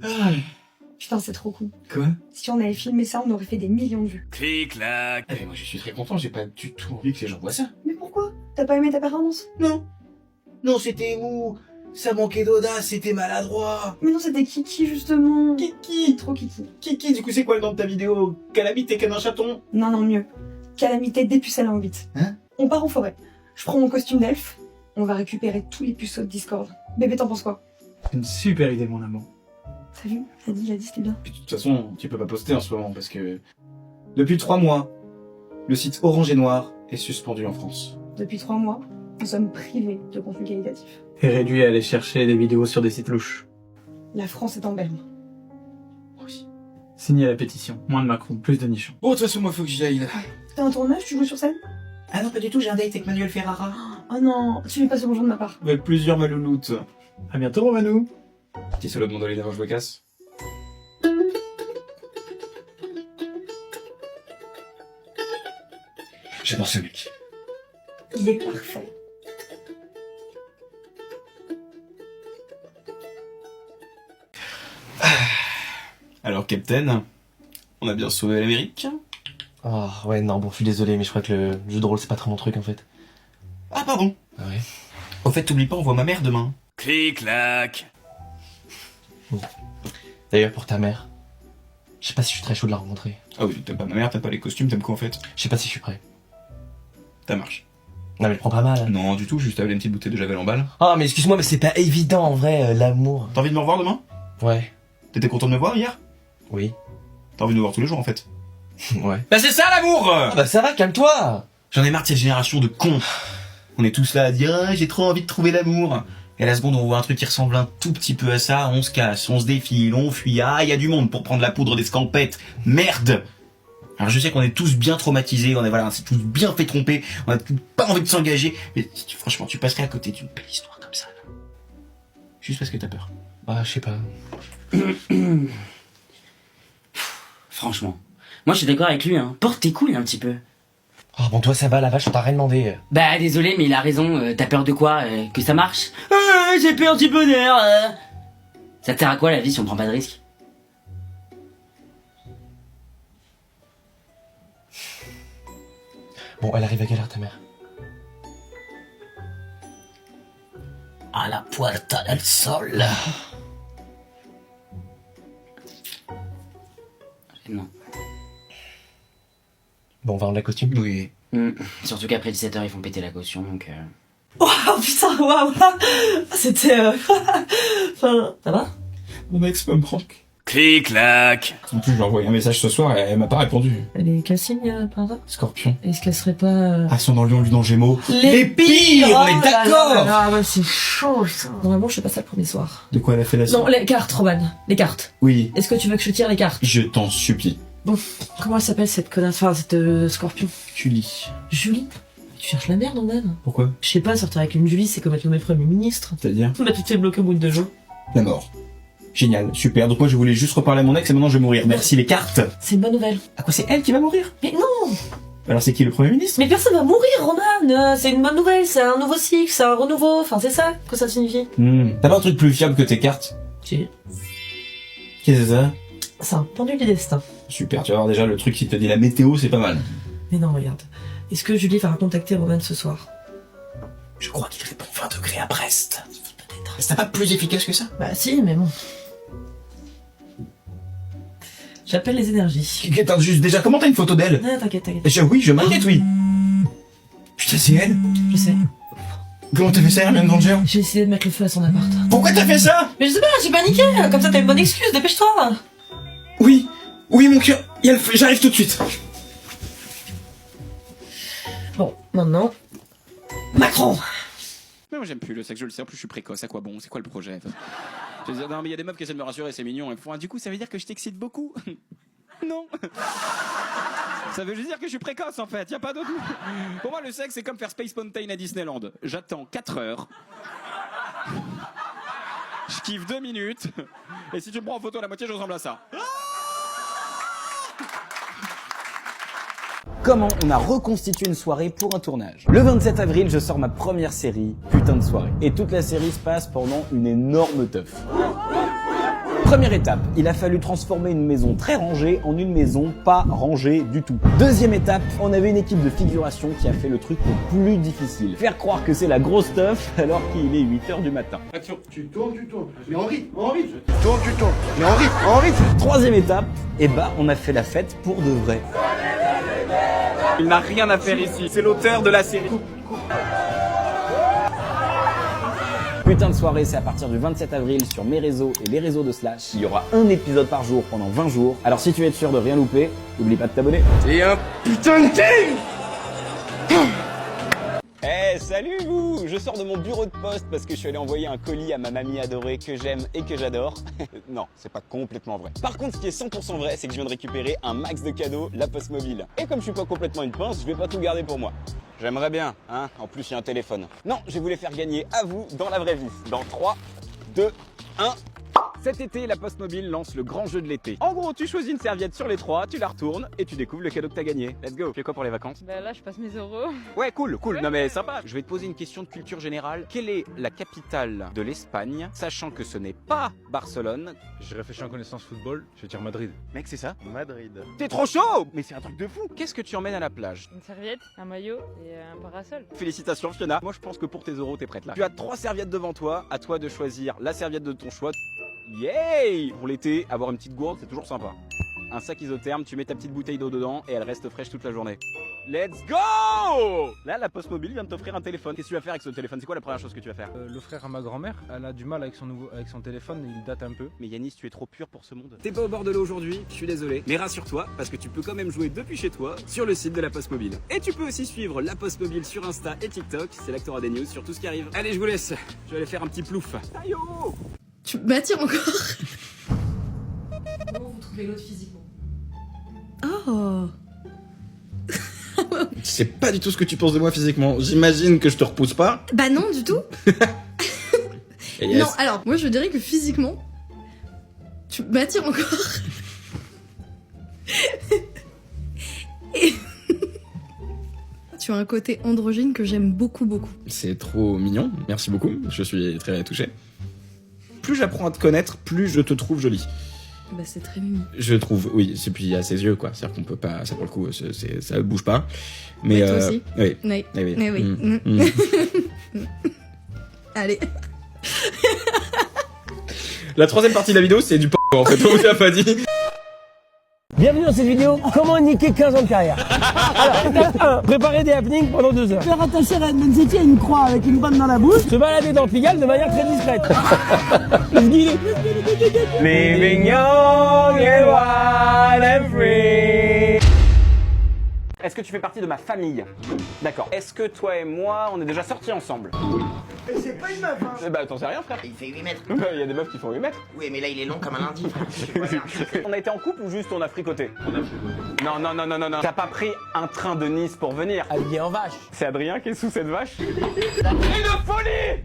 Ah. Putain, c'est trop cool. Quoi? Si on avait filmé ça, on aurait fait des millions de vues. Clic-clac. Mais moi je suis très content, j'ai pas du tout envie que les gens voient ça. Mais pourquoi? T'as pas aimé ta performance? Non. Non, c'était mou. Ça manquait d'audace, c'était maladroit. Mais non, c'était Kiki, justement. Kiki. Trop Kiki. Kiki, du coup c'est quoi le nom de ta vidéo? Calamité canin chaton? Non, non, mieux. Calamité des pucelles en 8. Hein? On part en forêt. Je prends mon costume d'elfe. On va récupérer tous les puceaux de Discord. Bébé, t'en penses quoi? C'est une super idée, mon amour. T'as vu? Il a dit, c'était bien. Puis de toute façon, tu peux pas poster en ce moment parce que... Depuis 3 mois, le site Orange et Noir est suspendu en France. Depuis 3 mois, nous sommes privés de contenu qualitatif. Et réduit à aller chercher des vidéos sur des sites louches. La France est en berne. Oui. Signé la pétition. Moins de Macron, plus de nichons. Bon, de toute façon, moi faut que j'y aille là. T'as un tournage? Tu joues sur scène? Ah non, pas du tout, j'ai un date avec Manuel Ferrara. Oh non, tu lui passes le bonjour de ma part. Avec plusieurs malouloutes. À bientôt, Romanou. Petit solo de mandoline avant que je me casse. J'adore ce mec. Il est parfait. Alors, Captain, on a bien sauvé l'Amérique? Oh, ouais, non, bon, je suis désolé, mais je crois que le jeu de rôle, c'est pas trop mon truc, en fait. Ah, pardon. Ah ouais? Au fait, t'oublies pas, on voit ma mère demain. Clic-clac. D'ailleurs, pour ta mère, je sais pas si je suis très chaud de la rencontrer. Ah oui, t'aimes pas ma mère, t'aimes pas les costumes, t'aimes quoi en fait? Je sais pas si je suis prêt. Ça marche. Non, mais je prends pas mal. Non, du tout, juste avaler une petite bouteille de Javel en balle. Ah, mais excuse-moi, mais c'est pas évident, en vrai, l'amour. T'as envie de me revoir demain? Ouais. T'étais content de me voir hier? Oui. T'as envie de me voir tous les jours en fait? Ouais. Bah c'est ça l'amour! Ah bah ça va, calme-toi! J'en ai marre de cette génération de cons. On est tous là à dire ah, j'ai trop envie de trouver l'amour. Et à la seconde on voit un truc qui ressemble un tout petit peu à ça, on se casse, on se défile, on fuit. Ah, il y a du monde pour prendre la poudre des scampettes. Merde! Alors je sais qu'on est tous bien traumatisés, on s'est tous bien fait tromper, on a tous pas envie de s'engager, mais franchement tu passerais à côté d'une belle histoire comme ça. Là. Juste parce que t'as peur. Bah, je sais pas. Franchement. Moi, je suis d'accord avec lui, hein. Porte tes couilles un petit peu. Oh, bon, toi, ça va, la vache, on t'a rien demandé. Bah, désolé, mais il a raison. T'as peur de quoi? Que ça marche? J'ai peur du bonheur. Ça te sert à quoi la vie si on prend pas de risques? Bon, elle arrive à quelle heure, ta mère? À la puerta del sol. Non. Bon, on va rendre la costume? Oui. Surtout qu'après 17h, ils font péter la caution, donc... Oh putain, waouh. C'était... Enfin, ça va? Mon ex me manque. Clic-clac. En plus je lui ai envoyé un message ce soir et elle m'a pas répondu. Elle est quel signe, par hasard? Scorpion. Est-ce qu'elle serait pas... Ascendant Lion, Lion Gémeaux. Les pires, on est d'accord. Ah ouais, c'est chaud, ça. Vraiment, je fais pas ça le premier soir. De quoi elle a fait la Non, les cartes, Roman. Les cartes. Oui, Est-ce que tu veux que je tire les cartes? je t'en supplie. Bon, comment elle s'appelle cette connasse, enfin cette scorpion? Julie. Julie? Tu cherches la merde, Roman? Pourquoi? Je sais pas, sortir avec une Julie, c'est comme être nommé Premier ministre. C'est-à-dire? Bah tu t'es bloqué au bout de 2 jours. La mort. Génial, super. Donc moi je voulais juste reparler à mon ex et maintenant je vais mourir. Merci les cartes. C'est une bonne nouvelle. À quoi c'est elle qui va mourir? Mais non! Alors c'est qui le Premier ministre? Mais personne va mourir, Roman! C'est une bonne nouvelle, c'est un nouveau cycle, c'est un renouveau, enfin c'est ça que ça signifie. T'as pas un truc plus fiable que tes cartes? Si. Qu'est-ce que c'est ça? C'est un pendule du destin. Super, tu vas voir déjà le truc qui te dit la météo, c'est pas mal. Mais non, regarde. Est-ce que Julie va recontacter Roman ce soir? Je crois qu'il répond 20 degrés à Brest. Peut-être. C'est pas plus efficace que ça? Bah si, mais bon. J'appelle les énergies. Attends, juste déjà, comment t'as une photo d'elle? Non, t'inquiète. Oui, je m'inquiète, oui. Putain, c'est elle? Je sais. Comment t'as fait ça, Hermione Granger? J'ai essayé de mettre le feu à son appart. Pourquoi t'as fait ça? Mais je sais pas, j'ai paniqué. Comme ça t'as une bonne excuse, dépêche-toi. Oui, mon cœur, il y a le feu, j'arrive tout de suite. Bon, maintenant... Macron! Mais moi j'aime plus le sexe, je le sais, en plus je suis précoce, à quoi bon? C'est quoi le projet? Je veux dire, non mais il y a des meufs qui essaient de me rassurer, c'est mignon, et du coup ça veut dire que je t'excite beaucoup? Non. Ça veut juste dire que je suis précoce en fait, y a pas d'autre. Pour moi le sexe c'est comme faire Space Mountain à Disneyland. J'attends 4 heures. Je kiffe 2 minutes. Et si tu me prends en photo à la moitié je ressemble à ça. Comment on a reconstitué une soirée pour un tournage. Le 27 avril, je sors ma première série, Putain de soirée. Et toute la série se passe pendant une énorme teuf. Première étape, il a fallu transformer une maison très rangée en une maison pas rangée du tout. Deuxième étape, on avait une équipe de figuration qui a fait le truc le plus difficile. Faire croire que c'est la grosse stuff alors qu'il est 8h du matin. Action. Tu tournes. Mais en rythme. Tu tournes. Mais en rythme. Troisième étape, on a fait la fête pour de vrai. Il n'a rien à faire ici, c'est l'auteur de la série. Putain de soirée, c'est à partir du 27 avril sur mes réseaux et les réseaux de Slash. Il y aura un épisode par jour pendant 20 jours. Alors si tu veux être sûr de rien louper, n'oublie pas de t'abonner. C'est un putain de team. Eh salut vous! Je sors de mon bureau de poste parce que je suis allé envoyer un colis à ma mamie adorée que j'aime et que j'adore. Non, c'est pas complètement vrai. Par contre, ce qui est 100% vrai, c'est que je viens de récupérer un max de cadeaux, la Poste Mobile. Et comme je suis pas complètement une pince, je vais pas tout garder pour moi. J'aimerais bien, hein. En plus, il y a un téléphone. Non, je voulais faire gagner à vous dans la vraie vie. Dans 3, 2, 1... Cet été, la Poste Mobile lance le grand jeu de l'été. En gros, tu choisis une serviette sur les 3, tu la retournes et tu découvres le cadeau que t'as gagné. Let's go. Tu fais quoi pour les vacances? Bah là, je passe mes euros. Ouais, cool. Non mais sympa. Je vais te poser une question de culture générale. Quelle est la capitale de l'Espagne, sachant que ce n'est pas Barcelone? Je réfléchis en connaissance football, je vais dire Madrid. Mec, c'est ça? Madrid. T'es trop chaud! Mais c'est un truc de fou. Qu'est-ce que tu emmènes à la plage? Une serviette, un maillot et un parasol. Félicitations Fiona. Moi je pense que pour tes euros t'es prête là. Tu as 3 serviettes devant toi, à toi de choisir la serviette de ton choix. Yay! Pour l'été, avoir une petite gourde c'est toujours sympa. Un sac isotherme, tu mets ta petite bouteille d'eau dedans et elle reste fraîche toute la journée. Let's go! Là la Poste Mobile vient de t'offrir un téléphone. Qu'est-ce que tu vas faire avec ce téléphone? C'est quoi la première chose que tu vas faire? L'offrir à ma grand-mère, elle a du mal avec son téléphone, il date un peu. Mais Yanis, tu es trop pur pour ce monde. T'es pas au bord de l'eau aujourd'hui, je suis désolé. Mais rassure-toi, parce que tu peux quand même jouer depuis chez toi sur le site de la Poste Mobile. Et tu peux aussi suivre la Poste Mobile sur Insta et TikTok, c'est là que t'auras des news sur tout ce qui arrive. Allez, je vous laisse, je vais aller faire un petit plouf. Aïe oh! Tu m'attires encore. Comment vous trouvez l'autre physiquement? Oh. C'est pas du tout ce que tu penses de moi physiquement. J'imagine que je te repousse pas. Bah non, du tout. Yes. Non, alors, moi je dirais que physiquement, tu m'attires encore. Et... tu as un côté androgyne que j'aime beaucoup. C'est trop mignon, merci beaucoup, je suis très touché. Plus j'apprends à te connaître, plus je te trouve jolie. Bah c'est très mignon. Je trouve, oui, c'est puis il y a ses yeux quoi, c'est-à-dire qu'on peut pas, ça pour le coup, ça bouge pas. Mais toi aussi. Oui. Oui. Oui. Oui. Allez. La troisième partie de la vidéo, c'est du p*** en fait, on vous l'a pas dit. Bienvenue dans cette vidéo, comment niquer 15 ans de carrière. Alors, étape 1, préparer des happenings pendant 2 heures. Faire attacher Red Benzetti à une croix avec une bonne dans la bouche. Se balader dans Pigalle de manière très discrète. Living young and wild and free. Est-ce que tu fais partie de ma famille? D'accord. Est-ce que toi et moi, on est déjà sortis ensemble? Mais c'est pas une meuf, hein. Bah t'en sais rien frère. Il fait 8 mètres. Il y a des meufs qui font 8 mètres. Oui, mais là il est long comme un lundi. On a été en couple ou juste on a fricoté? On a fricoté. Non. T'as pas pris un train de Nice pour venir? Habillé en vache. C'est Adrien qui est sous cette vache. Une folie!